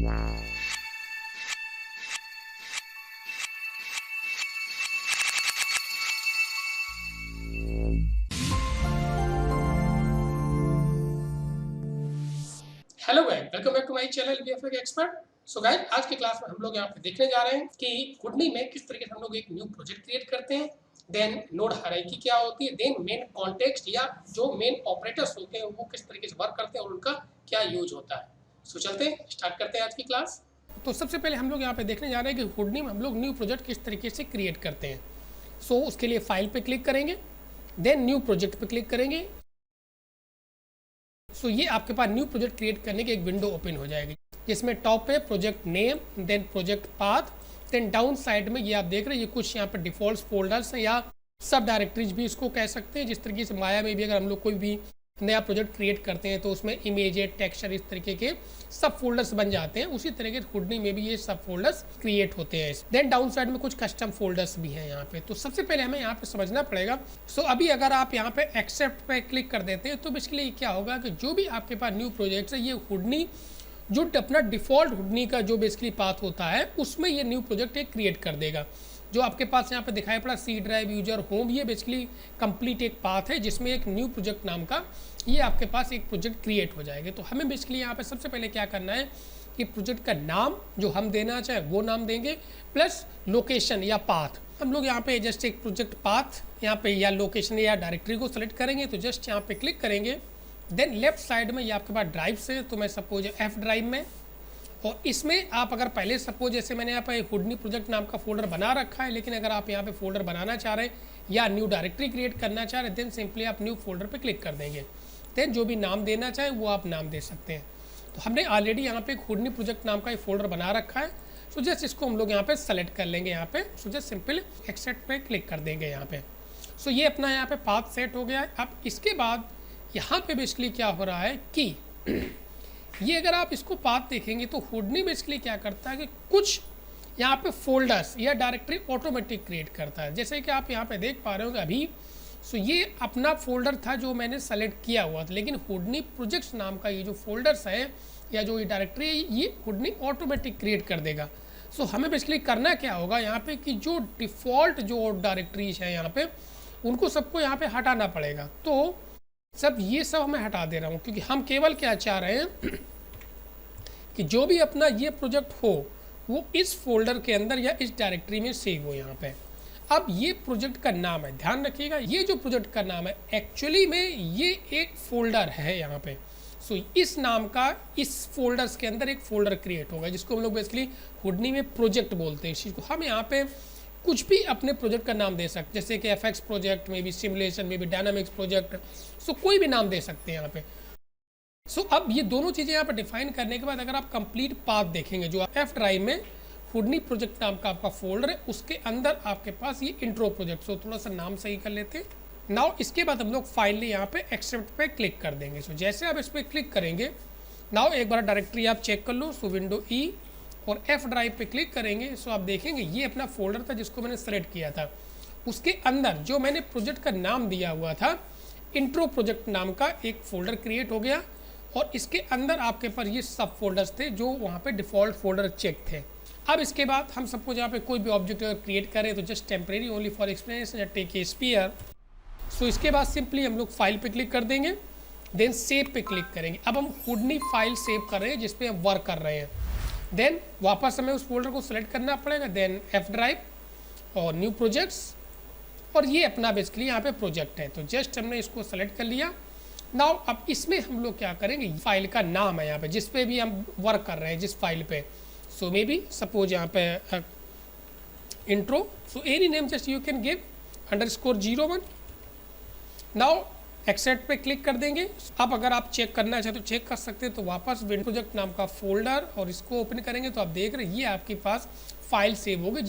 Hello guys, welcome back to my channel VFX expert. So guys, आज की class में हम लोग यहाँ पे देखने जा रहे हैं कि हुडनी में किस तरीके से हम लोग एक न्यू प्रोजेक्ट क्रिएट करते हैं, देन नोड हायरार्की क्या होती है, देन मेन कॉन्टेक्स्ट या जो मेन ऑपरेटर्स होते हैं वो किस तरीके से वर्क करते हैं और उनका क्या यूज होता है। सो चलते हैं, स्टार्ट करते हैं आज की क्लास। तो सबसे पहले हम लोग यहाँ पे देखने जा रहे हैं कि हुडनी में हम लोग न्यू प्रोजेक्ट किस तरीके से क्रिएट करते हैं। सो उसके लिए फाइल पे क्लिक करेंगे, देन न्यू प्रोजेक्ट पे क्लिक करेंगे। सो ये आपके पास न्यू प्रोजेक्ट क्रिएट करने की एक विंडो ओपन हो जाएगी, जिसमें टॉप पे project name, then project path, then down side में ये आप देख रहे हैं, ये कुछ यहाँ पर डिफॉल्ट फोल्डर्स हैं या सब डायरेक्टरीज भी इसको कह सकते हैं। जिस तरीके से माया में भी अगर हम लोग कोई भी नया प्रोजेक्ट क्रिएट करते हैं तो उसमें इमेजेस, टेक्सचर, इस तरीके के सब फोल्डर्स बन जाते हैं, उसी तरीके से हुडनी में भी ये सब फोल्डर्स क्रिएट होते हैं। देन डाउन साइड में कुछ कस्टम फोल्डर्स भी हैं यहाँ पे। तो सबसे पहले हमें यहाँ पे समझना पड़ेगा। सो अभी अगर आप यहाँ पे एक्सेप्ट पे क्लिक कर देते हैं तो बेसिकली क्या होगा कि जो भी आपके पास न्यू प्रोजेक्ट है, ये हुडनी जो अपना डिफॉल्ट हुडनी का जो बेसिकली पाथ होता है उसमें ये न्यू प्रोजेक्ट एक क्रिएट कर देगा। जो आपके पास यहाँ पे दिखाई पड़ा सी ड्राइव, यूजर, होम, ये बेसिकली कंप्लीट एक पाथ है जिसमें एक न्यू प्रोजेक्ट नाम का ये आपके पास एक प्रोजेक्ट क्रिएट हो जाएगा। तो हमें बेसिकली यहाँ पे सबसे पहले क्या करना है कि प्रोजेक्ट का नाम जो हम देना चाहे वो नाम देंगे, प्लस लोकेशन या पाथ। हम लोग यहाँ पे जस्ट एक प्रोजेक्ट पाथ यहाँ पे या लोकेशन या डायरेक्टरी को सेलेक्ट करेंगे। तो जस्ट यहाँ पे क्लिक करेंगे, देन लेफ्ट साइड में ये आपके पास ड्राइव से, तो मैं सपोज एफ ड्राइव में, और इसमें आप अगर पहले सपोज जैसे मैंने यहाँ पे हुडनी प्रोजेक्ट नाम का फोल्डर बना रखा है, लेकिन अगर आप यहाँ पे फोल्डर बनाना चाह रहे हैं या न्यू डायरेक्टरी क्रिएट करना चाह रहे हैं, देन सिंपली आप न्यू फोल्डर पे क्लिक कर देंगे। देन जो भी नाम देना चाहें वो आप नाम दे सकते हैं। तो हमने ऑलरेडी यहाँ पे एक हुडनी प्रोजेक्ट नाम का एक फोल्डर बना रखा है। सो जस्ट इसको हम लोग यहाँ पे सेलेक्ट कर लेंगे यहाँ पे। सो जस्ट सिंपल एक्सेप्ट पे क्लिक कर देंगे यहाँ पे। सो ये अपना यहाँ पे पाथ सेट हो गया है। अब इसके बाद यहाँ पे बेसिकली क्या हो रहा है कि ये अगर आप इसको पाथ देखेंगे तो हुडनी बेसिकली क्या करता है कि कुछ यहाँ पे फोल्डर्स या डायरेक्टरी ऑटोमेटिक क्रिएट करता है। जैसे कि आप यहाँ पे देख पा रहे हो अभी, सो ये अपना फोल्डर था जो मैंने सेलेक्ट किया हुआ था, लेकिन हुडनी प्रोजेक्ट्स नाम का ये जो फोल्डर्स है या जो ये डायरेक्टरी है ये हुडनी ऑटोमेटिक क्रिएट कर देगा। सो हमें बेसिकली करना क्या होगा यहाँ पे कि जो डिफ़ॉल्ट जो डायरेक्टरीज है यहाँ पे उनको सबको यहाँ पे हटाना पड़ेगा। तो सब ये सब मैं हटा दे रहा हूँ क्योंकि हम केवल क्या चाह रहे हैं कि जो भी अपना ये प्रोजेक्ट हो वो इस फोल्डर के अंदर या इस डायरेक्टरी में सेव हो यहाँ पे। अब ये प्रोजेक्ट का नाम है, ध्यान रखिएगा, ये जो प्रोजेक्ट का नाम है एक्चुअली में ये एक फोल्डर है यहाँ पे। सो इस नाम का इस फोल्डर्स के अंदर एक फोल्डर क्रिएट होगा जिसको हम लोग बेसिकली हुडनी में प्रोजेक्ट बोलते हैं। इस चीज़ को हम यहाँ पे कुछ भी अपने प्रोजेक्ट का नाम दे सकते, जैसे कि एफएक्स प्रोजेक्ट में भी, सिमुलेशन में भी, डायनामिक्स प्रोजेक्ट, सो कोई भी नाम दे सकते हैं यहाँ पे। सो अब ये दोनों चीज़ें यहाँ पर डिफाइन करने के बाद अगर आप कंप्लीट पाथ देखेंगे, जो एफ ड्राइव में हुडनी प्रोजेक्ट नाम का आपका फोल्डर है उसके अंदर आपके पास ये इंट्रो प्रोजेक्ट, सो थोड़ा सा नाम सही कर लेते हैं। नाउ इसके बाद हम लोग फाइनली यहाँ पे एक्सेप्ट पे क्लिक कर देंगे। सो जैसे आप इस पर क्लिक करेंगे, नाउ एक बार डायरेक्टरी आप चेक कर लो। सो विंडो ई और एफ ड्राइव पे क्लिक करेंगे। सो आप देखेंगे ये अपना फोल्डर था जिसको मैंने सेलेक्ट किया था, उसके अंदर जो मैंने प्रोजेक्ट का नाम दिया हुआ था इंट्रो प्रोजेक्ट नाम का एक फोल्डर क्रिएट हो गया, और इसके अंदर आपके पास ये सब फोल्डर्स थे जो वहाँ पे डिफ़ॉल्ट फोल्डर चेक थे। अब इसके बाद हम सपोज यहाँ पे कोई भी ऑब्जेक्ट अगर क्रिएट करें तो just temporary only for explanation या टेक ए स्पीयर। सो इसके बाद सिंपली हम लोग फाइल पे क्लिक कर देंगे, देन सेव पे क्लिक करेंगे। अब हम हुडनी फाइल सेव कर रहे हैं जिसपे हम वर्क कर रहे हैं। देन वापस हमें उस फोल्डर को सिलेक्ट करना पड़ेगा, देन एफ ड्राइव और न्यू प्रोजेक्ट्स, और ये अपना बेसिकली यहाँ पे प्रोजेक्ट है। तो जस्ट हमने इसको सेलेक्ट कर लिया। नाउ अब इसमें हम लोग क्या करेंगे, फाइल का नाम है यहाँ पे जिस पे भी हम वर्क कर रहे हैं, जिस फाइल पे, सो मे बी सपोज यहाँ पे intro, so any name just you can give _01। Now accept पे क्लिक कर देंगे। अब अगर आप चेक करना चाहे तो चेक कर सकते हैं। तो वापस विंडो प्रोजेक्ट नाम का फोल्डर और इसको ओपन करेंगे तो आप देख रहे हैं ये आपके पास फाइल सेव होगी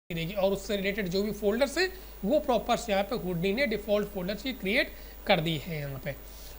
रहेगी, और उससे रिलेटेड जो भी फोल्डर्स है वो प्रॉपर से यहाँ पे हुडनी ने डिफ़ॉल्ट फोल्डर्स की क्रिएट कर दी है यहाँ पे।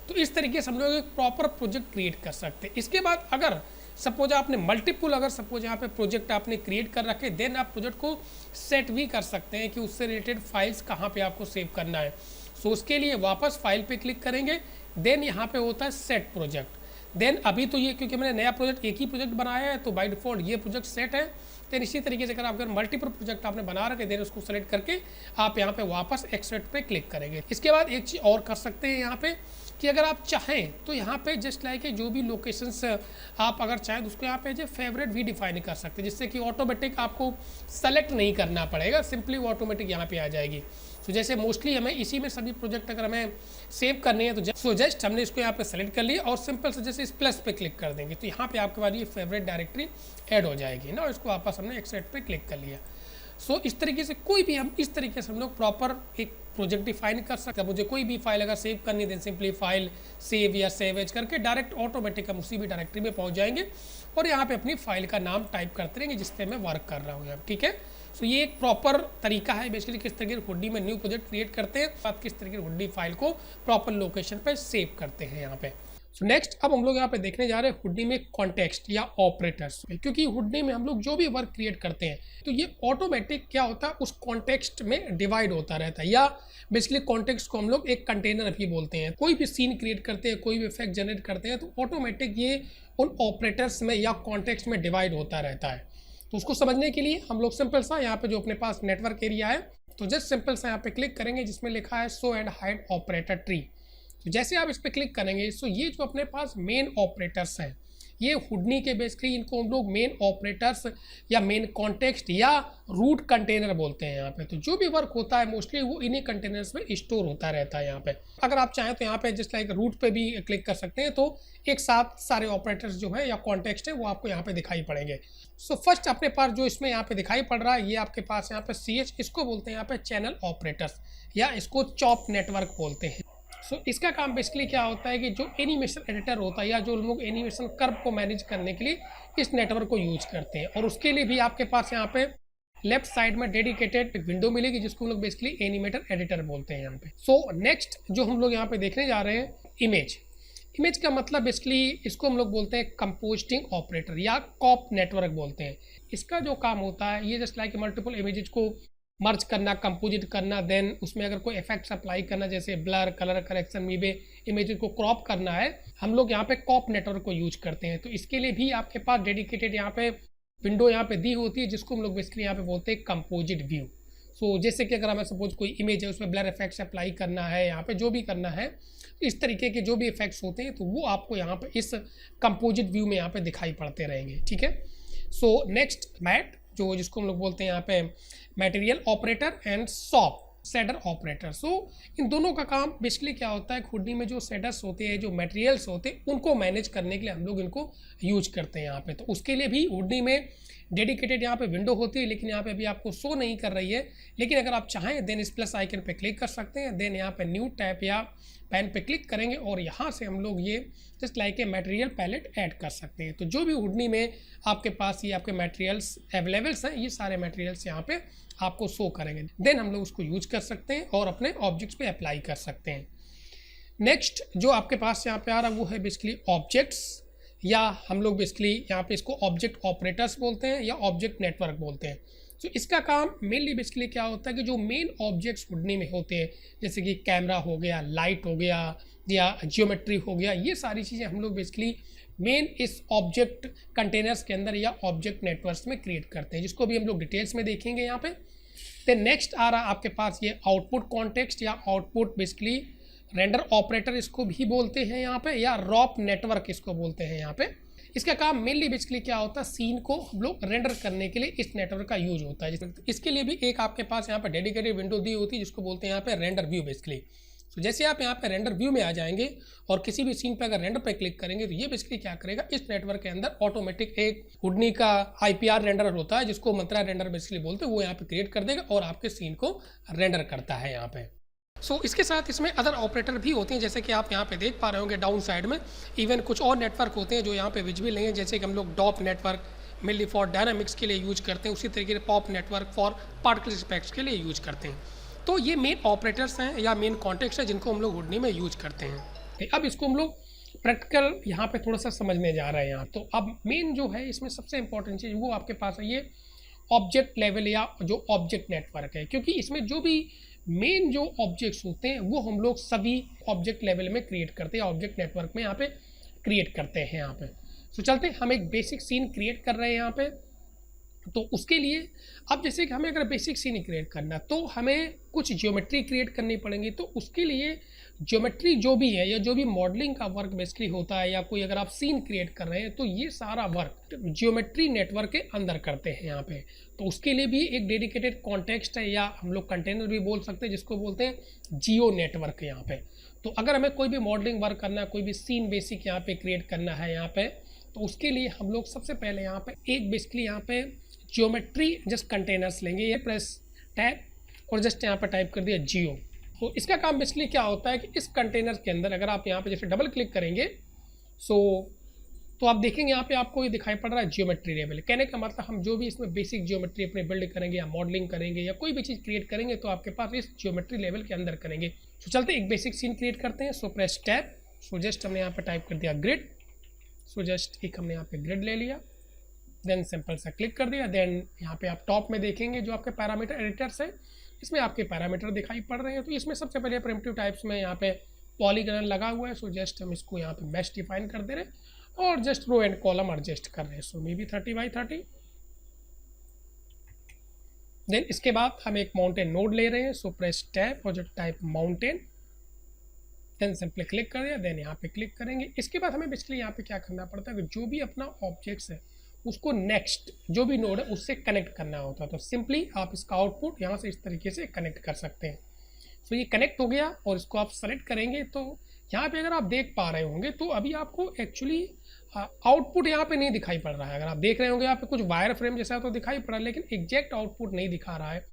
तो इस तरीके से हम लोग एक प्रॉपर प्रोजेक्ट क्रिएट कर सकते हैं। इसके बाद अगर सपोज आपने मल्टीपल अगर सपोज यहाँ पे प्रोजेक्ट आपने क्रिएट कर रखे, देन आप प्रोजेक्ट को सेट भी कर सकते हैं कि उससे रिलेटेड फाइल्स कहाँ पे आपको सेव करना है। सो उसके लिए वापस फाइल पे क्लिक करेंगे, देन यहाँ पे होता है सेट प्रोजेक्ट। देन अभी तो ये क्योंकि मैंने नया प्रोजेक्ट एक ही प्रोजेक्ट बनाया है तो बाय डिफॉल्ट ये प्रोजेक्ट सेट है। देन इसी तरीके से अगर मल्टीपल प्रोजेक्ट आपने बना रखे देन उसको सेलेक्ट करके आप यहाँ पे वापस एक्सट्रैक्ट पे क्लिक करेंगे। इसके बाद एक चीज़ और कर सकते हैं यहाँ पे कि अगर आप चाहें तो यहाँ पे जस्ट लाइक जो भी लोकेशंस आप अगर चाहें तो उसको यहाँ पे जो फेवरेट भी डिफाइन कर सकते हैं, जिससे कि ऑटोमेटिक आपको सेलेक्ट नहीं करना पड़ेगा, सिंपली वो ऑटोमेटिक यहाँ पे आ जाएगी। तो जैसे मोस्टली हमें इसी में सभी प्रोजेक्ट अगर हमें सेव करनी है तो जस्ट हमने इसको यहाँ पे सेलेक्ट कर लिया और सिंपल से जैसे इस प्लस पे क्लिक कर देंगे तो यहाँ पे आपके पास ये फेवरेट डायरेक्टरी ऐड हो जाएगी ना, और इसको वापस हमने एक्सेप्ट पे क्लिक कर लिया। सो इस तरीके से कोई भी हम इस तरीके से हम लोग प्रॉपर एक प्रोजेक्ट डिफाइन कर सकते हैं। मुझे कोई भी फाइल अगर सेव करनी देन सिंपली फाइल सेव या सेव एज करके डायरेक्ट ऑटोमेटिक हम उसी भी डायरेक्टरी में पहुंच जाएंगे और यहाँ पे अपनी फाइल का नाम टाइप करते रहेंगे जिस पे मैं वर्क कर रहा हूँ यहाँ, ठीक है। सो ये एक प्रॉपर तरीका है बेसिकली किस तरीके से हुडी में न्यू प्रोजेक्ट क्रिएट करते हैं, आप किस तरीके से हुडी फाइल को प्रॉपर लोकेशन पर सेव करते हैं यहाँ पे। सो नेक्स्ट अब हम लोग यहाँ पे देखने जा रहे हैं हुडी में कॉन्टेक्स्ट या ऑपरेटर्स, क्योंकि हुडी में हम लोग जो भी वर्क क्रिएट करते हैं तो ये ऑटोमेटिक क्या होता है उस कॉन्टेक्स्ट में डिवाइड होता रहता है, या बेसिकली कॉन्टेक्स्ट को हम लोग एक कंटेनर भी बोलते हैं। कोई भी सीन क्रिएट करते हैं, कोई भी इफेक्ट जनरेट करते हैं तो ऑटोमेटिक ये उन ऑपरेटर्स में या कॉन्टेक्स्ट में डिवाइड होता रहता है। तो उसको समझने के लिए हम लोग सिंपल सा यहाँ पे जो अपने पास नेटवर्क एरिया है तो जस्ट सिंपल सा यहाँ पे क्लिक करेंगे जिसमें लिखा है show and hide operator tree. तो जैसे आप इस पर क्लिक करेंगे सो ये जो अपने पास मेन ऑपरेटर्स हैं ये हुडनी के बेसिकली इनको हम लोग मेन ऑपरेटर्स या मेन कॉन्टेक्स्ट या रूट कंटेनर बोलते हैं यहाँ पे। तो जो भी वर्क होता है मोस्टली वो इन्हीं कंटेनर्स में स्टोर होता रहता है यहाँ पे। अगर आप चाहें तो यहाँ पे जस्ट लाइक रूट पे भी क्लिक कर सकते हैं तो एक साथ सारे ऑपरेटर्स जो है या कॉन्टेक्स्ट है वो आपको यहाँ पे दिखाई पड़ेंगे। सो फर्स्ट अपने पास जो इसमें यहाँ पे दिखाई पड़ रहा है ये आपके पास यहाँ पे CH, इसको बोलते हैं यहाँ पे चैनल ऑपरेटर्स या इसको चॉप नेटवर्क बोलते हैं। सो इसका काम बेसिकली क्या होता है कि जो एनिमेशन एडिटर होता है या जो लोग एनिमेशन कर्व को मैनेज करने के लिए इस नेटवर्क को यूज करते हैं, और उसके लिए भी आपके पास यहाँ पे लेफ्ट साइड में डेडिकेटेड विंडो मिलेगी जिसको हम लोग बेसिकली एनिमेटर एडिटर बोलते हैं यहाँ पे। सो नेक्स्ट जो हम लोग यहाँ पे देखने जा रहे हैं इमेज का मतलब बेसिकली इसको हम लोग बोलते हैं कंपोजिटिंग ऑपरेटर या कॉप नेटवर्क बोलते हैं। इसका जो काम होता है ये जस्ट लाइक मल्टीपल इमेजेस को मर्ज करना, कंपोजिट करना, देन उसमें अगर कोई इफेक्ट्स अप्लाई करना जैसे ब्लर, कलर करेक्शन, मीबे इमेजेस को क्रॉप करना है, हम लोग यहाँ पे कॉप नेटवर्क को यूज करते हैं। तो इसके लिए भी आपके पास डेडिकेटेड यहाँ पे विंडो यहाँ पे दी होती है जिसको हम लोग बेसिकली यहाँ पे बोलते हैं कंपोजिट व्यू। सो जैसे कि अगर हमें सपोज कोई इमेज है उसमें ब्लर इफेक्ट्स अप्लाई करना है, यहाँ पे जो भी करना है इस तरीके के जो भी इफेक्ट्स होते हैं तो वो आपको यहाँ पे इस कंपोजिट व्यू में यहाँ पे दिखाई पड़ते रहेंगे, ठीक है। सो नेक्स्ट मैट जो जिसको हम लोग बोलते हैं यहाँ पे material operator and SOP shader operator. So इन दोनों का काम बेसिकली क्या होता है हुडी में जो शेडर्स होते हैं जो मटेरियल्स होते हैं उनको मैनेज करने के लिए हम लोग इनको यूज करते हैं यहाँ पे। तो उसके लिए भी हुडी में डेडिकेटेड यहाँ पे विंडो होती है लेकिन यहाँ पे अभी आपको शो नहीं कर रही है, लेकिन अगर आप चाहें देन इस प्लस आइकन पे क्लिक कर सकते हैं, देन यहाँ पे न्यू टैब या पैन पे क्लिक करेंगे और यहाँ से हम लोग ये just like a material palette add कर सकते हैं। तो जो भी हुडनी में आपके पास ये आपके मटेरियल्स अवेलेबल्स हैं ये सारे मटेरियल्स यहाँ पे आपको शो करेंगे, देन हम लोग उसको यूज कर सकते हैं और अपने ऑब्जेक्ट्स पे अप्लाई कर सकते हैं। नेक्स्ट जो आपके पास यहाँ पे आ रहा है वो है बेसिकली ऑब्जेक्ट्स, या हम लोग बेसिकली यहाँ पे इसको ऑब्जेक्ट ऑपरेटर्स बोलते हैं या ऑब्जेक्ट नेटवर्क बोलते हैं। तो इसका काम मेनली बेसिकली क्या होता है कि जो मेन ऑब्जेक्ट्स हुडनी में होते हैं जैसे कि कैमरा हो गया, लाइट हो गया या जियोमेट्री हो गया, ये सारी चीज़ें हम लोग बेसिकली मेन इस ऑब्जेक्ट कंटेनर्स के अंदर या ऑब्जेक्ट नेटवर्क्स में क्रिएट करते हैं, जिसको भी हम लोग डिटेल्स में देखेंगे यहाँ पे। देन नेक्स्ट आ रहा आपके पास ये आउटपुट कॉन्टेक्स्ट या आउटपुट बेसिकली रेंडर ऑपरेटर इसको भी बोलते हैं यहाँ पे, या रॉप नेटवर्क इसको बोलते हैं यहाँ पे। इसका काम मेनली बेसिकली क्या होता है सीन को हम लोग रेंडर करने के लिए इस नेटवर्क का यूज होता है। इसके लिए भी एक आपके पास यहाँ पे डेडिकेटेड विंडो दी होती है जिसको बोलते हैं यहाँ पे रेंडर व्यू बेसिकली। तो जैसे आप यहाँ पे रेंडर व्यू में आ जाएंगे और किसी भी सीन पे अगर रेंडर पे क्लिक करेंगे तो ये बेसिकली क्या करेगा इस नेटवर्क के अंदर ऑटोमेटिक एक हुडनी का IPR रेंडर होता है जिसको मंत्रा रेंडर बेसिकली बोलते हैं, वो यहाँ पे क्रिएट कर देगा और आपके सीन को रेंडर करता है यहाँ पे। सो इसके साथ इसमें अदर ऑपरेटर भी होते हैं जैसे कि आप यहाँ पे देख पा रहे होंगे डाउन साइड में। इवन कुछ और नेटवर्क होते हैं जो यहाँ पे विजिबल नहीं है, जैसे कि हम लोग डॉप नेटवर्क मेनली फॉर डायनामिक्स के लिए यूज करते हैं, उसी तरीके से पॉप नेटवर्क फॉर पार्टिकल स्पेक्ट्स के लिए यूज करते हैं। तो ये मेन ऑपरेटर्स हैं या मेन कॉन्टेक्स्ट है जिनको हम लोग हुडनी में यूज करते हैं। अब इसको हम लोग प्रैक्टिकल यहाँ पे थोड़ा सा समझने जा रहे हैं यहाँ। तो अब मेन जो है इसमें सबसे इंपॉर्टेंट चीज़ वो आपके पास है ये ऑब्जेक्ट लेवल या जो ऑब्जेक्ट नेटवर्क है, क्योंकि इसमें जो भी मेन जो ऑब्जेक्ट्स होते हैं वो हम लोग सभी ऑब्जेक्ट लेवल में क्रिएट करते हैं, ऑब्जेक्ट नेटवर्क में यहाँ पे क्रिएट करते हैं यहाँ पे। सो चलते हम एक बेसिक सीन क्रिएट कर रहे हैं यहाँ पे। तो उसके लिए अब जैसे कि हमें अगर बेसिक सीन क्रिएट करना तो हमें कुछ ज्योमेट्री क्रिएट करनी पड़ेंगी। तो उसके लिए ज्योमेट्री जो भी है या जो भी मॉडलिंग का वर्क बेसिकली होता है या कोई अगर आप सीन क्रिएट कर रहे हैं तो ये सारा वर्क ज्योमेट्री नेटवर्क के अंदर करते हैं यहाँ पे। तो उसके लिए भी एक डेडिकेटेड कॉन्टेक्स्ट है या हम लोग कंटेनर भी बोल सकते हैं जिसको बोलते हैं जियो नेटवर्क यहाँ पे। तो अगर हमें कोई भी मॉडलिंग वर्क करना है, कोई भी सीन बेसिक यहाँ पे क्रिएट करना है यहाँ पे, तो उसके लिए हम लोग सबसे पहले यहाँ पे एक बेसिकली यहाँ पे ज्योमेट्री जस्ट कंटेनर्स लेंगे। ये प्रेस टैब और जस्ट यहाँ पर टाइप कर दिया जियो। तो इसका काम बेसिकली क्या होता है कि इस कंटेनर के अंदर अगर आप यहाँ पे जैसे डबल क्लिक करेंगे तो आप देखेंगे यहाँ पे आपको ये दिखाई पड़ रहा है ज्योमेट्री लेवल। कहने का मतलब हम जो भी इसमें बेसिक ज्योमेट्री अपने बिल्ड करेंगे या मॉडलिंग करेंगे या कोई भी चीज़ क्रिएट करेंगे तो आपके पास इस ज्योमेट्री लेवल के अंदर करेंगे। तो चलते एक बेसिक सीन क्रिएट करते हैं। सो प्रेस टैब। सो जस्ट हमने यहाँ पर टाइप कर दिया ग्रिड। सो जस्ट एक हमने यहाँ पे ग्रिड ले लिया, देन सिंपल सा क्लिक कर दिया। देन यहाँ पे आप टॉप में देखेंगे जो आपके पैरामीटर एडिटर्स है, इसमें आपके पैरामीटर दिखाई पड़ रहे हैं। तो इसमें सबसे पहले प्रिमिटिव टाइप्स में यहाँ पे पॉलीगन लगा हुआ है। सो जस्ट हम इसको यहाँ पे मैश डिफाइन कर दे रहे हैं और just row and column adjust कर रहे हैं। सो मे बी 30x30। देन इसके बाद हम एक माउंटेन नोड ले रहे हैं। सो प्रेस टैब और जो type mountain, then simply click कर दिया। देन यहाँ पे क्लिक करेंगे। इसके बाद हमें बेसिकली यहाँ पे क्या करना पड़ता है कि जो भी अपना ऑब्जेक्ट्स है उसको नेक्स्ट जो भी नोड है उससे कनेक्ट करना होता है। तो सिंपली आप इसका आउटपुट यहाँ से इस तरीके से कनेक्ट कर सकते हैं। तो ये कनेक्ट हो गया और इसको आप सेलेक्ट करेंगे तो यहाँ पे अगर आप देख पा रहे होंगे तो अभी आपको एक्चुअली आउटपुट यहाँ पे नहीं दिखाई पड़ रहा है। अगर आप देख रहे होंगे यहाँ पे कुछ वायर फ्रेम जैसा तो दिखाई पड़ रहा है लेकिन एग्जैक्ट आउटपुट नहीं दिखा रहा है।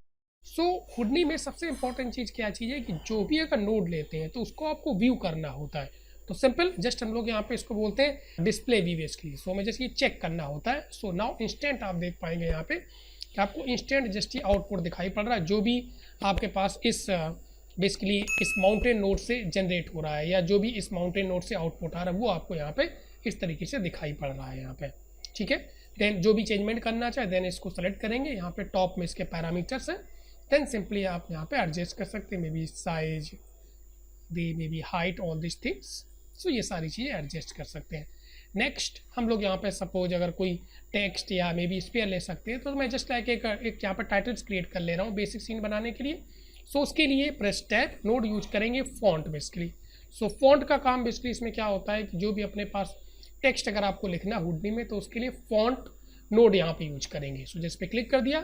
सो हुडनी में सबसे इंपॉर्टेंट चीज़ क्या चीज़ है कि जो भी अगर नोड लेते हैं तो उसको आपको व्यू करना होता है। तो सिंपल जस्ट हम लोग यहाँ पे इसको बोलते हैं डिस्प्ले व्यू बेसिकली। सो हमें जस्ट ये चेक करना होता है। सो नाउ इंस्टेंट आप देख पाएंगे यहाँ पे कि आपको इंस्टेंट जस्ट ये आउटपुट दिखाई पड़ रहा है जो भी आपके पास इस बेसिकली इस माउंटेन नोड से जनरेट हो रहा है या जो भी इस माउंटेन नोड से आउटपुट आ रहा है वो आपको यहाँ पे इस तरीके से दिखाई पड़ रहा है यहाँ पे। ठीक है, देन जो भी चेंजमेंट करना चाहे देन इसको सेलेक्ट करेंगे। यहाँ पे टॉप में इसके पैरामीटर्स हैं, देन सिंपली आप यहाँ पे एडजस्ट कर सकते हैं, maybe size, maybe height, all this things. So ये सारी चीज़ें एडजस्ट कर सकते हैं। नेक्स्ट हम लोग यहाँ पे सपोज अगर कोई टेक्स्ट या मे बी स्पेयर ले सकते हैं तो मैं जस्ट लाइक एक यहाँ पर टाइटल्स क्रिएट कर ले रहा हूँ बेसिक सीन बनाने के लिए। सो उसके लिए प्रेस टैब नोड यूज करेंगे फॉन्ट बेसिकली। सो फॉन्ट का काम बेसिकली इसमें क्या होता है कि जो भी अपने पास टेक्स्ट अगर आपको लिखना हुडनी में तो उसके लिए फॉन्ट नोड यहाँ पे यूज करेंगे। सो जिस पे क्लिक कर दिया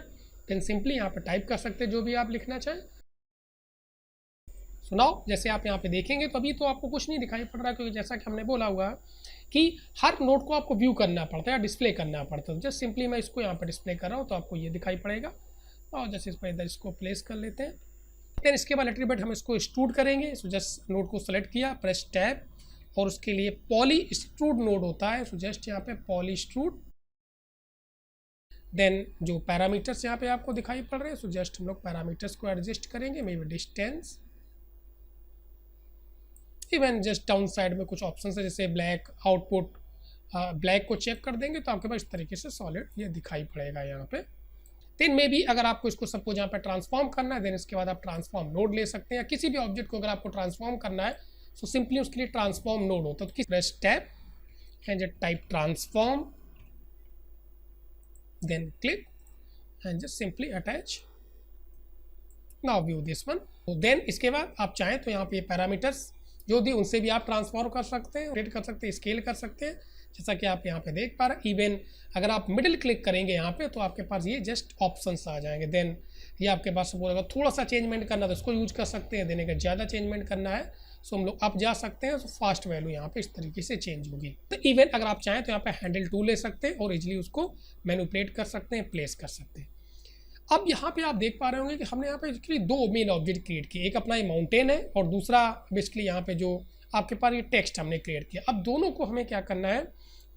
देन सिंपली यहाँ पे टाइप कर सकते हैं जो भी आप लिखना चाहें। सो नाउ जैसे आप यहाँ पे देखेंगे तो अभी तो आपको कुछ नहीं दिखाई पड़ रहा क्योंकि जैसा कि हमने बोला हुआ कि हर नोड को आपको व्यू करना पड़ता है या डिस्प्ले करना पड़ता है। जस्ट सिंपली मैं इसको यहाँ पे डिस्प्ले कर रहा हूँ तो आपको ये दिखाई पड़ेगा। और जैसे इस पर इधर इसको प्लेस कर लेते हैं। फिर इसके बाद लिटिल बिट हम इसको एक्सट्रूड करेंगे। सो जस्ट नोड को सेलेक्ट किया, प्रेस टैब और उसके लिए पॉली एक्सट्रूड नोड होता है। सो जस्ट यहाँ पे पॉली एक्सट्रूड, देन जो पैरामीटर्स यहाँ पे आपको दिखाई पड़ रहे हैं सो जस्ट हम लोग पैरामीटर्स को एडजस्ट करेंगे, may be distance, even just down side में कुछ ऑप्शन है जैसे ब्लैक आउटपुट, ब्लैक को चेक कर देंगे तो आपके पास इस तरीके से सॉलिड ये दिखाई पड़ेगा यहाँ पे। देन मे बी अगर आपको इसको सपोज यहाँ पे ट्रांसफॉर्म करना है देन इसके बाद आप ट्रांसफॉर्म नोड ले सकते हैं या किसी भी ऑब्जेक्ट को अगर आपको ट्रांसफॉर्म करना है सो सिंपली उसके लिए ट्रांसफॉर्म नोड होता है। तो press tab and just type transform, then click and just simply attach. Now view this one. देन इसके बाद आप चाहें तो यहाँ पे पैरामीटर्स जो भी उनसे भी आप ट्रांसफॉर्म कर सकते हैं, रेट कर सकते हैं, स्केल कर सकते हैं जैसा कि आप यहाँ पे देख पा रहे हैं। इवन अगर आप मिडिल क्लिक करेंगे यहाँ पे तो आपके पास ये जस्ट ऑप्शंस आ जाएंगे। देन ये आपके पास सपोज अगर थोड़ा सा चेंजमेंट करना है तो इसको यूज कर सकते हैं। देने का ज़्यादा चेंजमेंट करना है सो हम लोग अप जा सकते हैं। तो फास्ट वैल्यू यहाँ पे इस तरीके से चेंज होगी। तो इवन अगर आप चाहें तो यहाँ पे हैंडल टूल ले सकते हैं और इजिली उसको मैनिपुलेट कर सकते हैं, प्लेस कर सकते हैं। अब यहाँ पे आप देख पा रहे होंगे कि हमने यहाँ पे एक्चुअली दो मेन ऑब्जेक्ट क्रिएट किए, एक अपना ये माउंटेन है और दूसरा बेसिकली यहाँ पे जो आपके पास ये टेक्स्ट हमने क्रिएट किया। अब दोनों को हमें क्या करना है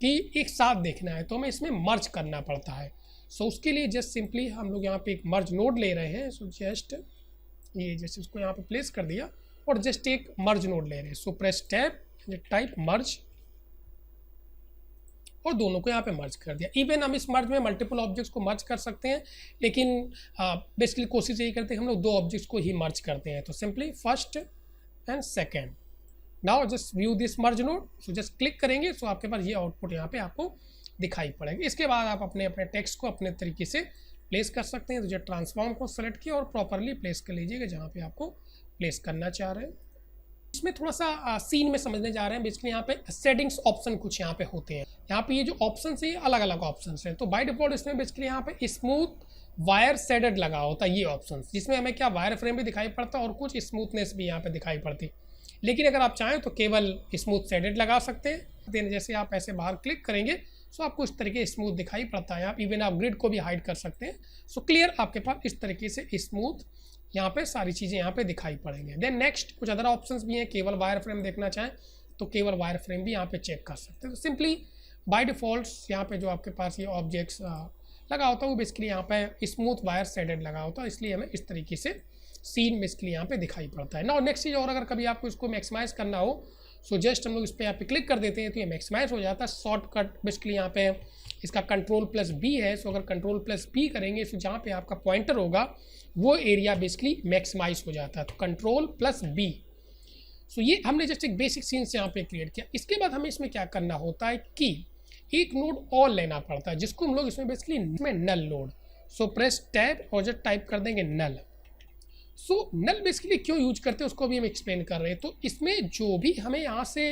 कि एक साथ देखना है तो हमें इसमें मर्ज करना पड़ता है। सो उसके लिए जस्ट सिंपली हम लोग यहाँ पे एक मर्ज नोड ले रहे हैं। सो जस्ट ये जैसे उसको यहाँ पे प्लेस कर दिया और जस्ट एक मर्ज नोड ले रहे हैं। सो प्रेस टैब टाइप मर्ज और दोनों को यहाँ पे मर्ज कर दिया। इवन हम इस मर्ज में मल्टीपल ऑब्जेक्ट्स को मर्ज कर सकते हैं लेकिन बेसिकली कोशिश यही करते हैं हम लोग दो ऑब्जेक्ट्स को ही मर्ज करते हैं। तो simply first and second now just view this merge node, so just click करेंगे, सो आपके पास ये आउटपुट यहाँ पे आपको दिखाई पड़ेगा। इसके बाद आप अपने अपने टेक्स्ट को अपने तरीके से प्लेस कर सकते हैं। तो जो ट्रांसफॉर्म को सेलेक्ट किया और प्रॉपरली प्लेस कर लीजिएगा जहाँ पे आपको प्लेस करना चाह रहे हैं। इसमें थोड़ा सा सीन में समझने जा रहे हैं। बेसिकली यहाँ पे सेटिंग्स ऑप्शन कुछ यहाँ पे होते हैं। यहाँ पे ये जो ऑप्शन है ये अलग अलग ऑप्शन हैं। तो बाय डिफॉल्ट इसमें बेसिकली यहाँ पे स्मूथ वायर शेडेड लगा होता है ये ऑप्शन, जिसमें हमें क्या वायर फ्रेम भी दिखाई पड़ता है और कुछ स्मूथनेस भी यहाँ पे दिखाई पड़ती। लेकिन अगर आप चाहें तो केवल स्मूथ शेडेड लगा सकते हैं। देन जैसे आप ऐसे बाहर क्लिक करेंगे सो आपको इस तरीके स्मूथ दिखाई पड़ता है। आप इवन आप ग्रिड को भी हाइड कर सकते हैं। सो क्लियर आपके पास इस तरीके से स्मूथ यहाँ पे सारी चीज़ें यहाँ पे दिखाई पड़ेंगे। देन नेक्स्ट कुछ अदर ऑप्शंस भी हैं। केवल वायर फ्रेम देखना चाहें तो केवल वायर फ्रेम भी यहाँ पे चेक कर सकते हैं। तो सिंपली बाय डिफ़ॉल्ट यहाँ पे जो आपके पास ये ऑब्जेक्ट्स लगा होता है वो बेसिकली यहाँ पे स्मूथ वायर शेडेड लगा होता है, इसलिए हमें इस तरीके से सीन बेसिकली यहाँ पे दिखाई पड़ता है ना। और नेक्स्ट चीज़ और अगर कभी आपको इसको मैक्सिमाइज़ करना हो सो जस्ट हम लोग इस पर यहाँ पे क्लिक कर देते हैं तो ये मैक्सिमाइज हो जाता है। शॉर्टकट बेसिकली यहाँ पे इसका Ctrl+B है। सो अगर Ctrl+B करेंगे तो जहाँ पे आपका पॉइंटर होगा वो एरिया बेसिकली मैक्सिमाइज हो जाता है। तो Ctrl+B। सो ये हमने जस्ट एक बेसिक सीन से यहाँ पे क्रिएट किया। इसके बाद हमें इसमें क्या करना होता है कि एक नोड और लेना पड़ता है जिसको हम लोग इसमें बेसिकली नल नोड। सो प्रेस टैब और जस्ट टाइप कर देंगे नल। सो नल बेसिकली क्यों यूज करते हैं उसको भी हम एक्सप्लेन कर रहे हैं। तो इसमें जो भी हमें यहाँ से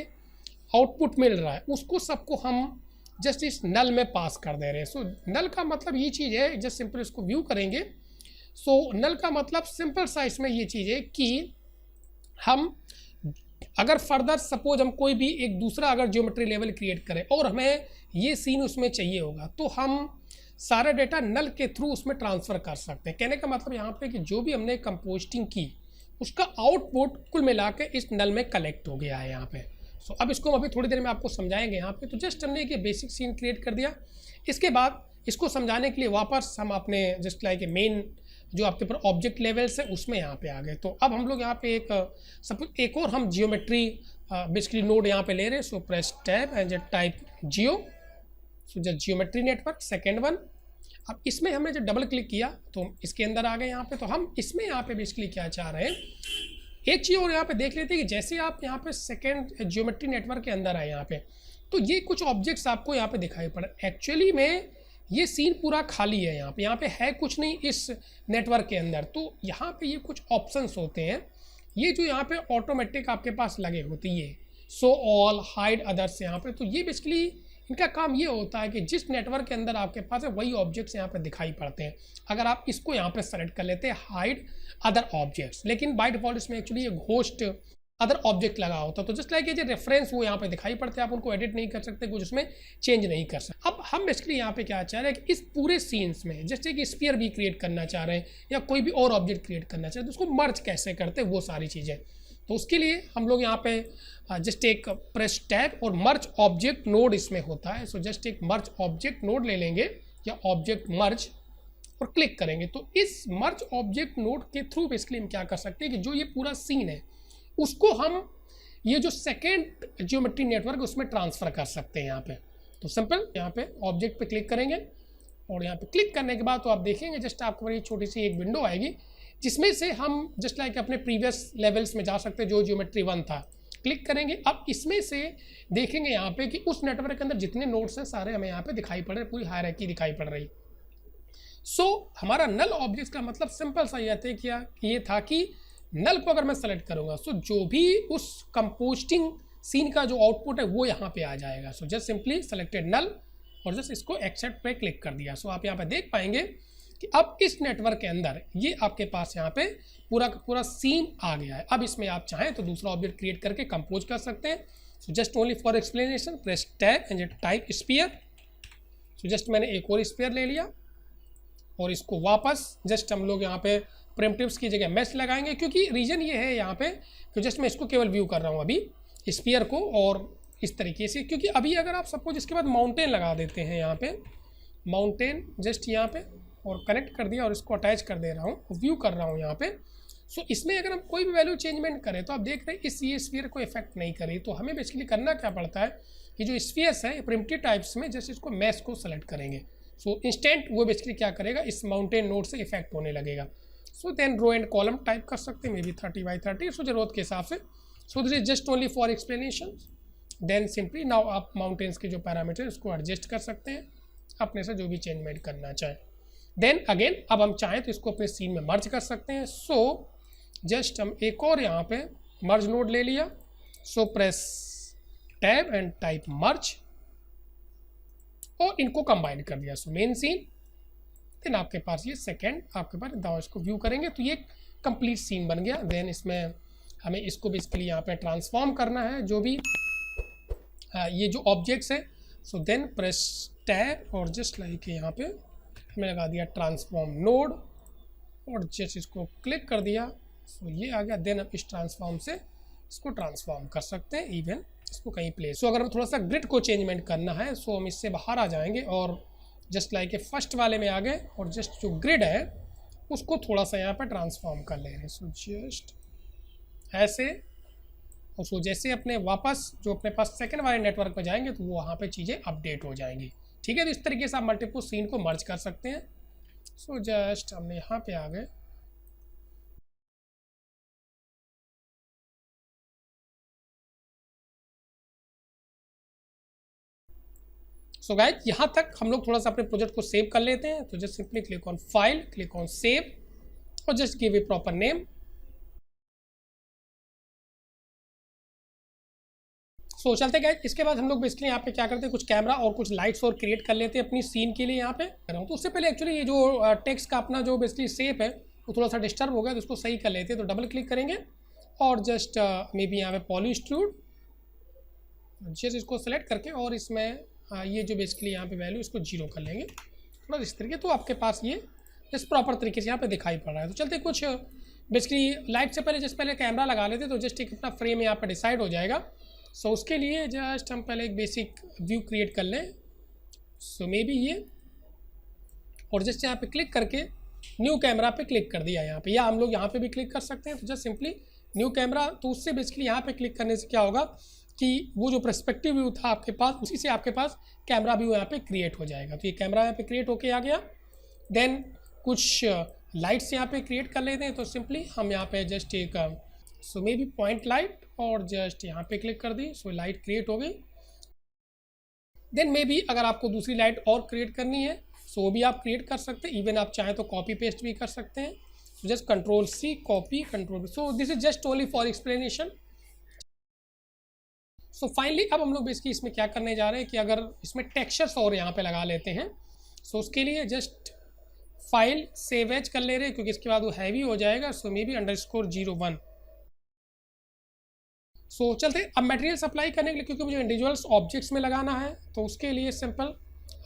आउटपुट मिल रहा है उसको सबको हम जस्ट इस नल में पास कर दे रहे हैं। सो नल का मतलब ये चीज़ है, जस्ट सिंपल इसको व्यू करेंगे। सो नल का मतलब सिंपल सा इसमें ये चीज़ है कि हम अगर फर्दर सपोज हम कोई भी एक दूसरा अगर ज्योमेट्री लेवल क्रिएट करें और हमें ये सीन उसमें चाहिए होगा तो हम सारा डेटा नल के थ्रू उसमें ट्रांसफ़र कर सकते हैं। कहने का मतलब यहाँ पे कि जो भी हमने कंपोस्टिंग की उसका आउटपुट कुल मिला के इस नल में कलेक्ट हो गया है यहाँ पे। सो अब इसको हम अभी थोड़ी देर में आपको समझाएंगे यहाँ पे। तो जस्ट हमने एक बेसिक सीन क्रिएट कर दिया। इसके बाद इसको समझाने के लिए वापस हम अपने जस्ट लाइक मेन जो आपके ऊपर ऑब्जेक्ट लेवल्स है उसमें यहाँ पे आ गए। तो अब हम लोग यहाँ पे एक और हम जियोमेट्री बेसिकली नोड यहाँ पे ले रहे हैं। सो press tab and type Jio. So just geometry network second one. अब इसमें हमने जब डबल क्लिक किया तो इसके अंदर आ गए यहाँ पे। तो हम इसमें यहाँ पे बेसिकली क्या चाह रहे हैं, एक चीज़ और यहाँ पे देख लेते हैं कि जैसे आप यहाँ पे सेकेंड जियोमेट्री नेटवर्क के अंदर आए यहाँ पे तो ये कुछ ऑब्जेक्ट्स आपको यहाँ पे दिखाई पड़े। एक्चुअली में ये सीन पूरा खाली है, यहाँ पे है कुछ नहीं इस नेटवर्क के अंदर। तो यहाँ पे ये कुछ ऑप्शंस होते हैं, ये जो यहाँ पे ऑटोमेटिक आपके पास लगे होते हैं ये शो ऑल हाइड अदर्स यहाँ पे। तो ये बेसिकली इनका काम ये होता है कि जिस नेटवर्क के अंदर आपके पास है वही ऑब्जेक्ट्स यहाँ पे दिखाई पड़ते हैं। अगर आप इसको यहाँ पे सेलेक्ट कर लेते हैं हाइड अदर ऑब्जेक्ट्स, लेकिन बाय डिफॉल्ट इसमें एक्चुअली ये घोस्ट अदर ऑब्जेक्ट लगा होता है। तो जस्ट लाइक ये जो रेफरेंस वो यहाँ पे दिखाई पड़ते हैं, आप उनको एडिट नहीं कर सकते, कुछ उसमें चेंज नहीं कर सकते। अब हम बेसिकली यहाँ पे क्या चाह रहे हैं कि इस पूरे सीन्स में जैसे कि स्फीयर भी क्रिएट करना चाह रहे हैं या कोई भी और ऑब्जेक्ट क्रिएट करना चाह रहे हैं तो उसको मर्ज कैसे करते हैं वो सारी चीज़ें। तो उसके लिए हम लोग यहाँ पे जस्ट एक प्रेस टैब और मर्ज ऑब्जेक्ट नोड इसमें होता है। सो जस्ट एक मर्ज ऑब्जेक्ट नोड ले लेंगे या ऑब्जेक्ट मर्ज और क्लिक करेंगे। तो इस मर्ज ऑब्जेक्ट नोड के थ्रू बेसिकली हम क्या कर सकते हैं कि जो ये पूरा सीन है उसको हम ये जो सेकेंड ज्योमेट्री नेटवर्क उसमें ट्रांसफ़र कर सकते हैं यहाँ पे। तो सिंपल यहाँ पे ऑब्जेक्ट पे क्लिक करेंगे और यहाँ पे क्लिक करने के बाद तो आप देखेंगे जस्ट आपको बड़ी छोटी सी एक विंडो आएगी जिसमें से हम जस्ट लाइक अपने प्रीवियस लेवल्स में जा सकते हैं जो ज्योमेट्री 1 था। क्लिक करेंगे, अब इसमें से देखेंगे यहाँ पे कि उस नेटवर्क के अंदर जितने नोड्स हैं सारे हमें यहाँ पे दिखाई पड़ रहे, पूरी हायरार्की दिखाई पड़ रही। सो हमारा नल ऑब्जेक्ट का मतलब सिंपल सा ये था कि नल को अगर मैं सेलेक्ट करूँगा सो जो भी उस कंपोस्टिंग सीन का जो आउटपुट है वो यहाँ पे आ जाएगा। सो जस्ट सिंपली सेलेक्टेड नल और जस्ट इसको एक्सेप्ट पे क्लिक कर दिया। सो आप यहाँ पे देख पाएंगे कि अब इस नेटवर्क के अंदर ये आपके पास यहाँ पे पूरा का पूरा सीन आ गया है। अब इसमें आप चाहें तो दूसरा ऑब्जेक्ट क्रिएट करके कंपोज कर सकते हैं। So just only for explanation press tab and type sphere. So just मैंने एक और स्फीयर ले लिया और इसको वापस जस्ट हम लोग यहाँ पे प्रिमिटिव्स की जगह मैश लगाएंगे, क्योंकि रीजन ये है यहाँ पे कि जस्ट मैं इसको केवल व्यू कर रहा हूँ अभी स्फीयर को और इस तरीके से। क्योंकि अभी अगर आप सपोज इसके बाद माउंटेन लगा देते हैं यहाँ पे माउंटेन जस्ट यहाँ पे और कनेक्ट कर दिया और इसको अटैच कर दे रहा हूँ, व्यू कर रहा हूँ यहाँ पे। सो इसमें अगर हम कोई भी वैल्यू चेंजमेंट करें तो आप देख रहे हैं ये स्फीयर को इफेक्ट नहीं करी। तो हमें बेसिकली करना क्या पड़ता है कि जो स्फीयर्स है प्रिमिटिव टाइप्स में जस्ट इसको मैश को सेलेक्ट करेंगे। सो इंस्टेंट वो बेसिकली क्या करेगा इस माउंटेन नोड से इफेक्ट होने लगेगा। So then row and column type कर सकते हैं, मे बी 30 बाई 30। सो जरूरत के हिसाब से so this is just only for explanation. Then simply now आप माउंटेन्स के जो पैरामीटर उसको एडजस्ट कर सकते हैं अपने से जो भी चेंजमेंट करना चाहें। देन अगेन अब हम चाहें तो इसको अपने सीन में मर्ज कर सकते हैं। सो जस्ट हम एक और यहाँ पे मर्ज नोड ले लिया। So press tab and type merge और इनको कंबाइन कर दिया। सो मेन सीन, देन आपके पास ये सेकेंड आपके पास दाओ इसको व्यू करेंगे तो ये कंप्लीट सीन बन गया। देन इसमें हमें इसको बेसिकली यहाँ पे ट्रांसफॉर्म करना है जो भी ये जो ऑब्जेक्ट्स है। सो देन प्रेस टैब और जस्ट लाइक यहाँ पे हमने लगा दिया ट्रांसफॉर्म नोड और जस्ट इसको क्लिक कर दिया। सो ये आ गया। देन आप इस ट्रांसफॉर्म से इसको ट्रांसफॉर्म कर सकते हैं, इवन इसको कहीं प्लेस। सो अगर हम थोड़ा सा ग्रिड को चेंजमेंट करना है सो हम इससे बाहर आ जाएंगे और जस्ट लाइक फर्स्ट वाले में आ गए और जस्ट जो ग्रिड है उसको थोड़ा सा यहाँ पर ट्रांसफॉर्म कर ले रहे हैं। सो जस्ट ऐसे, और सो जैसे अपने वापस जो अपने पास सेकंड वाले नेटवर्क में जाएंगे तो वो वहाँ पे चीज़ें अपडेट हो जाएंगी। ठीक है, तो इस तरीके से आप मल्टीपल सीन को मर्ज कर सकते हैं। सो जस्ट हमने यहाँ पे आ गए। सो गाइस यहाँ तक हम लोग थोड़ा सा अपने प्रोजेक्ट को सेव कर लेते हैं। तो just simply click on file, click on save और just give a proper name. So चलते गए। इसके बाद हम लोग बेसिकली यहाँ पे क्या करते हैं, कुछ कैमरा और कुछ लाइट्स और क्रिएट कर लेते हैं अपनी सीन के लिए। यहाँ पे कर रहा हूँ तो उससे पहले एक्चुअली ये जो टेक्स्ट का अपना जो बेसिकली शेप है वो थोड़ा सा डिस्टर्ब हो गया तो उसको सही कर लेते हैं। तो डबल क्लिक करेंगे और जस्ट मे बी यहाँ पे पॉलीस्ट्रूड जस्ट इसको सेलेक्ट करके और इसमें ये जो बेसिकली यहाँ पे वैल्यू इसको 0 कर लेंगे थोड़ा इस तरीके। तो आपके पास ये इस प्रॉपर तरीके से यहाँ पे दिखाई पड़ रहा है। तो चलते कुछ बेसिकली लाइट से पहले जस्ट पहले कैमरा लगा लेते तो जस्ट एक अपना फ्रेम यहाँ पे डिसाइड हो जाएगा। सो उसके लिए जस्ट हम पहले एक बेसिक व्यू क्रिएट कर लें। सो मे बी ये, और जस्ट यहाँ पे क्लिक करके न्यू कैमरा पे क्लिक कर दिया यहाँ पे, या हम लोग यहाँ पे भी क्लिक कर सकते हैं। तो जस्ट सिंपली न्यू कैमरा, तो उससे बेसिकली यहाँ पे क्लिक करने से क्या होगा कि वो जो पर्सपेक्टिव व्यू था आपके पास उसी से आपके पास कैमरा व्यू यहाँ पे क्रिएट हो जाएगा। तो ये कैमरा यहाँ पे क्रिएट होके आ गया। देन कुछ लाइट्स यहाँ पे क्रिएट कर लेते हैं। तो सिंपली हम यहाँ पे जस्ट एक सो मे बी पॉइंट लाइट और जस्ट यहाँ पे क्लिक कर दी। सो लाइट क्रिएट हो गई। देन मे बी अगर आपको दूसरी लाइट और क्रिएट करनी है सो भी आप क्रिएट कर सकते हैं। इवन आप चाहें तो कॉपी पेस्ट भी कर सकते हैं। So just control C copy, control. So this is just only for explanation. So finally अब हम लोग बेसिकली इसमें क्या करने जा रहे हैं कि अगर इसमें टेक्सचर्स और यहाँ पे लगा लेते हैं। सो उसके लिए जस्ट फाइल सेव एज कर ले रहे हैं क्योंकि इसके बाद वो हैवी हो जाएगा। सो मे बी _01। सो चलते अब मटेरियल सप्लाई करने के लिए, क्योंकि मुझे इंडिविजुअल्स ऑब्जेक्ट्स में लगाना है तो उसके लिए सिंपल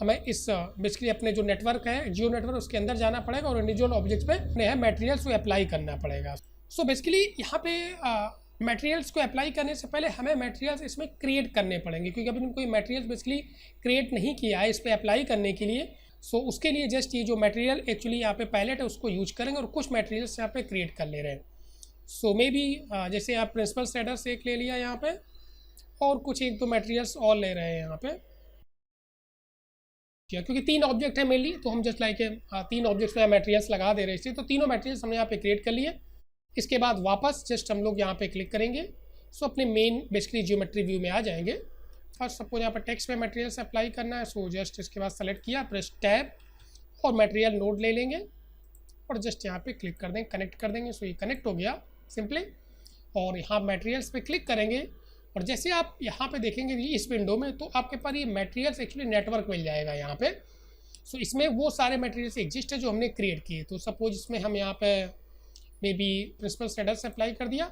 हमें इस बेसिकली अपने जो नेटवर्क है जियो नेटवर्क उसके अंदर जाना पड़ेगा और इंडिविजुअल ऑब्जेक्ट्स पे है मटेरियल्स को अप्लाई करना पड़ेगा। सो बेसिकली यहाँ पे मटेरियल्स को अप्लाई करने से पहले हमें मटेरियल्स इसमें क्रिएट करने पड़ेंगे क्योंकि अभी कोई मटेरियल्स बेसिकली क्रिएट नहीं किया है इस पर अप्लाई करने के लिए। सो उसके लिए जस्ट ये जो मटेरियल एक्चुअली यहाँ पे पैलेट है उसको यूज करेंगे और कुछ मटेरियल्स यहाँ पे क्रिएट कर ले रहे हैं। सो मे बी जैसे आप प्रिंसिपल शेडर्स एक ले लिया यहाँ पे और कुछ एक दो मटेरियल्स और ले रहे हैं यहाँ पे, क्योंकि 3 ऑब्जेक्ट है मेनली तो हम जस्ट लाइक 3 ऑब्जेक्ट्स में मटेरियल्स लगा दे रहे हैं। तो तीनों मटेरियल्स हमने यहाँ पे क्रिएट कर लिए। इसके बाद वापस जस्ट हम लोग यहाँ पे क्लिक करेंगे। सो अपने मेन बेसिकली जियोमेट्री व्यू में आ जाएंगे और सपोज यहाँ पर टेक्स्ट में मटेरियल्स अप्लाई करना है। सो जस्ट इसके बाद सेलेक्ट किया, प्रेस टैब और मटेरियल नोड ले लेंगे और जस्ट यहाँ पे क्लिक कर देंगे, कनेक्ट कर देंगे। सो ये कनेक्ट हो गया सिंपली। और यहाँ मटेरियल्स पे क्लिक करेंगे और जैसे आप यहाँ पे देखेंगे इस विंडो में तो आपके पास ये मटेरियल्स एक्चुअली नेटवर्क मिल जाएगा यहाँ पे। सो इसमें वो सारे मटेरियल्स एग्जिस्ट है जो हमने क्रिएट किए। तो सपोज इसमें हम यहाँ पे maybe principal shaders apply कर दिया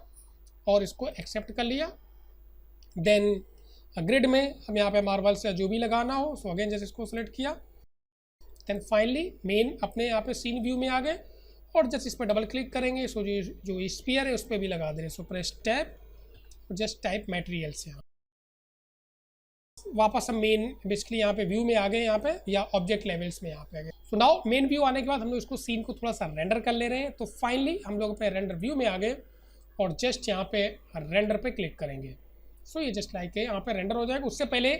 और इसको एक्सेप्ट कर लिया। देन ग्रिड में हम यहाँ पे मार्बल्स या जो भी लगाना हो सो अगेन जैसे इसको सेलेक्ट किया। देन फाइनली मेन अपने यहाँ पे सीन व्यू में आ गए और जस्ट इस पर डबल क्लिक करेंगे। सो जो स्फीयर है उस पर भी लगा दे रहे। सो प्रेस टैब और जस्ट टाइप मटेरियल्स। यहाँ वापस हम मेन बेसिकली यहाँ पे व्यू में आ गए यहाँ पे या ऑब्जेक्ट लेवल्स में यहाँ पे आ गए। सो नाउ मेन व्यू आने के बाद हम लोग इसको सीन को थोड़ा सा रेंडर कर ले रहे हैं। तो फाइनली हम लोग अपने रेंडर व्यू में आ गए और जस्ट यहाँ पे रेंडर पे क्लिक करेंगे। सो ये जस्ट लाइक यहाँ पे रेंडर हो जाएगा। उससे पहले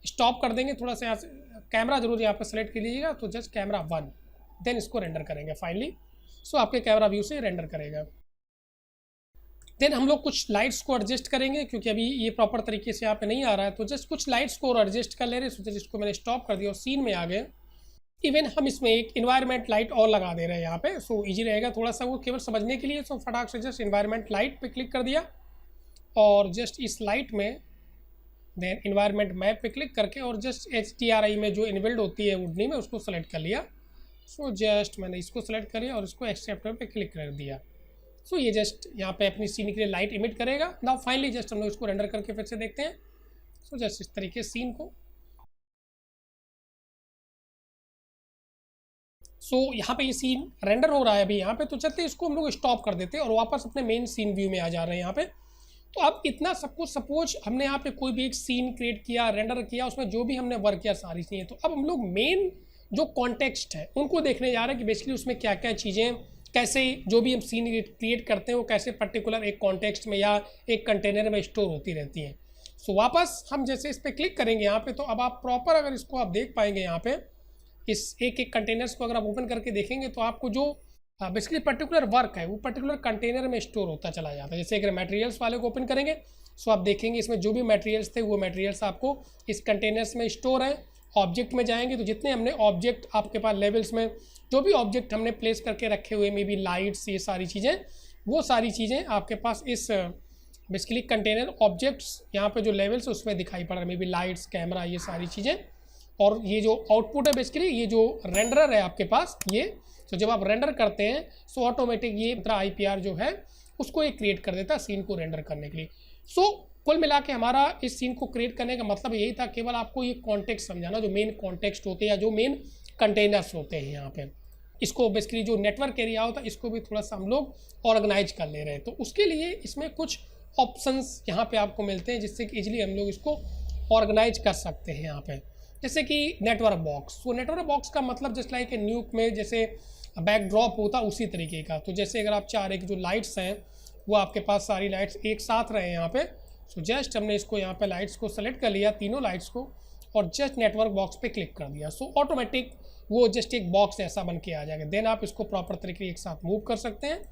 स्टॉप कर देंगे थोड़ा सा, यहाँ से कैमरा जरूर यहाँ पे सेलेक्ट कर लीजिएगा। तो जस्ट कैमरा 1 देन इसको रेंडर करेंगे फाइनली। सो आपके कैमरा व्यू से रेंडर करेगा। देन हम लोग कुछ लाइट्स को एडजस्ट करेंगे, क्योंकि अभी ये प्रॉपर तरीके से यहाँ पे नहीं आ रहा है, तो जस्ट कुछ लाइट्स को और एडजस्ट कर ले रहे हैं। इसको मैंने स्टॉप कर दिया और सीन में आ गए। इवन हम इसमें एक इन्वायरमेंट लाइट और लगा दे रहे हैं यहाँ पे, सो इजी रहेगा थोड़ा सा वो केवल समझने के लिए। सो फटाक से जस्ट इन्वायरमेंट लाइट पे क्लिक कर दिया और जस्ट इस लाइट में देन इन्वायरमेंट मैप पे क्लिक करके और जस्ट HDRI में जो इनबिल्ड होती है वुडनी में उसको सेलेक्ट कर लिया। सो जस्ट मैंने इसको सेलेक्ट कर लिया और इसको एक्सेप्ट पे क्लिक कर दिया। सो ये जस्ट यहाँ पे अपनी सीन के लिए लाइट इमिट करेगा। नाउ फाइनली जस्ट हम लोग इसको रेंडर करके फिर से देखते हैं। सो जस्ट इस तरीके सीन को यहाँ पे ये सीन रेंडर हो रहा है अभी यहाँ पे, तो चलते इसको हम लोग स्टॉप कर देते हैं और वापस अपने मेन सीन व्यू में आ जा रहे हैं यहाँ पे। तो अब इतना सब कुछ सपोज हमने यहाँ पे कोई भी एक सीन क्रिएट किया, रेंडर किया, उसमें जो भी हमने वर्क किया सारी चीज़ें, तो अब हम लोग मेन जो कॉन्टेक्स्ट है उनको देखने जा रहे हैं कि बेसिकली उसमें क्या क्या चीज़ें, कैसे जो भी हम सीन क्रिएट करते हैं वो कैसे पर्टिकुलर एक कॉन्टेक्स्ट में या एक कंटेनर में स्टोर होती रहती हैं। सो वापस हम जैसे इस पर क्लिक करेंगे यहाँ पे, तो अब आप प्रॉपर अगर इसको आप देख पाएंगे यहाँ पे, इस एक एक कंटेनर्स को अगर आप ओपन करके देखेंगे तो आपको जो बेसिकली पर्टिकुलर वर्क है वो पर्टिकुलर कंटेनर में स्टोर होता चला जाता है। जैसे अगर मटेरियल्स वाले को ओपन करेंगे सो आप देखेंगे इसमें जो भी मटेरियल्स थे वो मटेरियल्स आपको इस कंटेनर्स में स्टोर है। ऑब्जेक्ट में जाएंगे तो जितने हमने ऑब्जेक्ट आपके पास लेवल्स में जो भी ऑब्जेक्ट हमने प्लेस करके रखे हुए, मे बी लाइट्स, ये सारी चीज़ें, वो सारी चीज़ें आपके पास इस बेसिकली कंटेनर ऑब्जेक्ट्स यहाँ पे जो लेवल्स है उसमें दिखाई पड़ रहा है, मे बी लाइट्स, कैमरा, ये सारी चीज़ें। और ये जो आउटपुट है बेसिकली ये जो रेंडर है आपके पास ये, तो जब आप रेंडर करते हैं सो ऑटोमेटिक ये IPR जो है उसको ये क्रिएट कर देता है सीन को रेंडर करने के लिए। सो कुल मिला के हमारा इस सीन को क्रिएट करने का मतलब यही था, केवल आपको ये कॉन्टेक्स्ट समझाना, जो मेन कॉन्टेक्स्ट होते हैं या जो मेन कंटेनर्स होते हैं यहाँ पे, इसको बेसिकली जो नेटवर्क एरिया होता है इसको भी थोड़ा सा हम लोग ऑर्गेनाइज कर ले रहे हैं। तो उसके लिए इसमें कुछ ऑप्शंस यहाँ पे आपको मिलते हैं जिससे कि इजीली हम लोग इसको ऑर्गेनाइज कर सकते हैं यहाँ पे। जैसे कि नेटवर्क बॉक्स, तो नेटवर्क बॉक्स का मतलब जस्ट लाइक न्यूक में जैसे बैकड्रॉप होता उसी तरीके का। तो जैसे अगर आप चाह रहे कि जो लाइट्स हैं वो आपके पास सारी लाइट्स एक साथ रहे यहाँ पे, सो जस्ट हमने इसको यहाँ पे लाइट्स को सेलेक्ट कर लिया, तीनों लाइट्स को, और जस्ट नेटवर्क बॉक्स पे क्लिक कर दिया। सो ऑटोमेटिक वो जस्ट एक बॉक्स ऐसा बन के आ जाएगा। देन आप इसको प्रॉपर तरीके एक साथ मूव कर सकते हैं।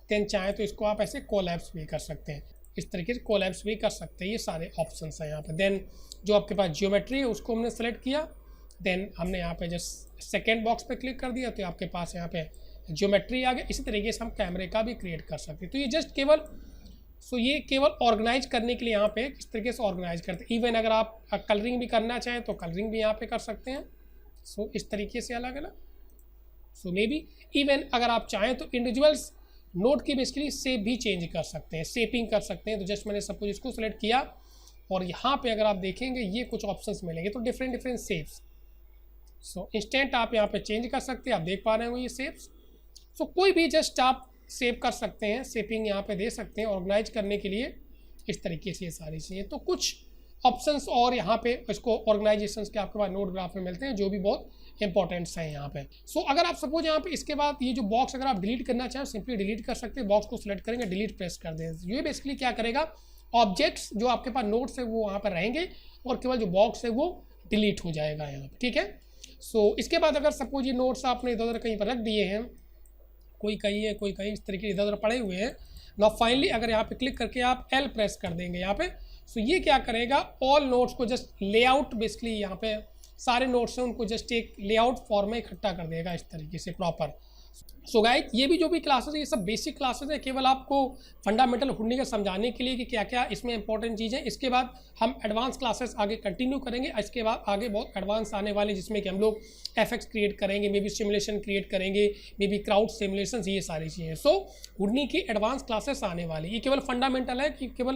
देन चाहें तो इसको आप ऐसे कोलैप्स भी कर सकते हैं, इस तरीके से कोलैप्स भी कर सकते हैं। ये सारे ऑप्शंस हैं यहाँ पे। देन जो आपके पास जियोमेट्री है उसको हमने सेलेक्ट किया, देन हमने यहाँ पे जस्ट सेकेंड बॉक्स पे क्लिक कर दिया तो आपके पास यहाँ पे जियोमेट्री आ गया। इसी तरीके से हम कैमरे का भी क्रिएट कर सकते हैं। तो ये जस्ट केवल ये केवल ऑर्गेनाइज करने के लिए यहाँ पे किस तरीके से ऑर्गेनाइज करते हैं। इवन अगर आप कलरिंग भी करना चाहें तो कलरिंग भी यहाँ पे कर सकते हैं। सो इस तरीके से अलग अलग, सो मे बी इवन अगर आप चाहें तो इंडिविजुअल्स नोट की बेसिकली शेप भी चेंज कर सकते हैं, शेपिंग कर सकते हैं। तो जस्ट मैंने सपोज इसको सेलेक्ट किया और यहाँ पे अगर आप देखेंगे ये कुछ ऑप्शंस मिलेंगे, तो डिफरेंट डिफरेंट शेप्स, सो इंस्टेंट आप यहाँ पे चेंज कर सकते हैं। आप देख पा रहे हो ये शेप्स, सो कोई भी जस्ट आप शेप कर सकते हैं, शेपिंग यहाँ पे दे सकते हैं ऑर्गेनाइज करने के लिए इस तरीके से ये सारी चीज़ें। तो कुछ ऑप्शंस और यहाँ पे इसको ऑर्गेनाइजेशंस के आपके पास नोट ग्राफ में मिलते हैं जो भी बहुत इंपॉर्टेंट्स हैं यहाँ पे। सो अगर आप सपोज यहाँ पे इसके बाद ये जो बॉक्स अगर आप डिलीट करना चाहें सिंपली डिलीट कर सकते हैं। बॉक्स को सिलेक्ट करेंगे, डिलीट प्रेस कर दें। ये बेसिकली क्या करेगा, ऑब्जेक्ट्स जो आपके पास नोट्स है वो वहाँ पर रहेंगे और केवल जो बॉक्स है वो डिलीट हो जाएगा यहाँ पर, ठीक है। सो इसके बाद अगर सपोज ये नोट्स आपने इधर उधर कहीं पर रख दिए हैं, कोई कहीं है कोई कहीं, इस तरीके इधर उधर पड़े हुए हैं, ना फाइनली अगर यहाँ पे क्लिक करके आप L प्रेस कर देंगे यहाँ पे, सो ये क्या करेगा, ऑल नोट्स को जस्ट लेआउट बेसिकली यहाँ पे सारे नोट्स हैं उनको जस्ट एक लेआउट फॉर्म में इकट्ठा कर देगा इस तरीके से प्रॉपर। सो गाइस ये भी जो भी क्लासेस है ये सब बेसिक क्लासेस है, केवल आपको फंडामेंटल हुडनी का समझाने के लिए कि क्या क्या इसमें इंपॉर्टेंट चीज़ें। इसके बाद हम एडवांस क्लासेस आगे कंटिन्यू करेंगे। इसके बाद आगे बहुत एडवांस आने वाले जिसमें कि हम लोग एफएक्स क्रिएट करेंगे, मे बी सिमुलेशन क्रिएट करेंगे, मे बी क्राउड सिमुलेशन, ये सारी चीज़ें। सो हुडनी की एडवांस क्लासेस आने वाली, ये केवल फंडामेंटल है कि केवल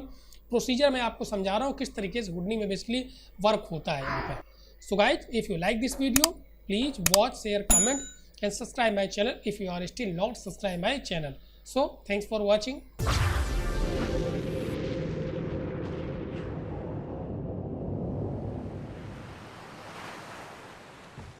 प्रोसीजर मैं आपको समझा रहा हूँ किस तरीके से हुडनी में बेसिकली वर्क होता है यहाँ पर। So guys if you like this video please watch, share, comment and subscribe my channel if you are still not subscribed my channel. So thanks for watching.